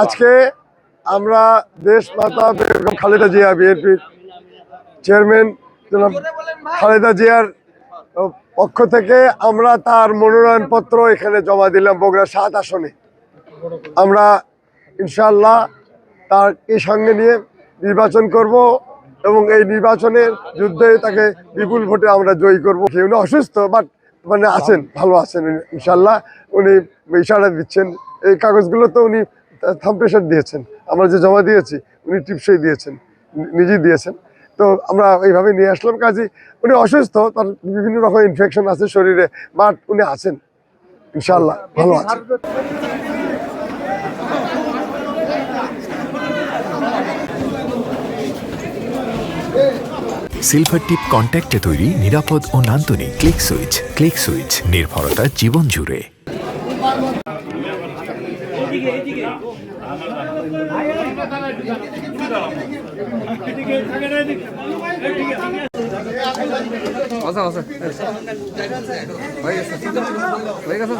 আজকে আমরা দেশমাতা বেগম খালেদা জিয়া বিএনপির চেয়ারম্যান জনাব খালেদা জিয়ার পক্ষ থেকে আমরা তার মনোনয়নপত্র এখানে জমা দিলাম বগুড়া ৭ আসনে। আমরা ইনশাআল্লাহ তাকে সঙ্গে নিয়ে নির্বাচন করব এবং এই নির্বাচনের যুদ্ধে তাকে বিপুল ভোটে আমরা জয়ী করব। উনি অসুস্থ বাট আছেন, ভালো আছেন ইনশাআল্লাহ। উনি ইশারা দিচ্ছেন, এই কাগজগুলো তো উনি থাম্পপ্রেশার দিয়েছেন, আমরা যে জমা দিয়েছি উনি টিপসই দিয়েছেন, নিজেই দিয়েছেন। তো আমরা এইভাবে নিয়ে আসলাম। কাজে উনি অসুস্থ, তার বিভিন্ন রকম ইনফেকশন আছে শরীরে, বাট উনি আছেন ইনশাআল্লাহ, ভালো আছেন। সিলভার টিপ কন্ট্যাক্টে তৈরি নিরাপদ ও নান্দনিক ক্লিক সুইচ নির্ভরতা জীবন জুড়ে। হয়ে গেছে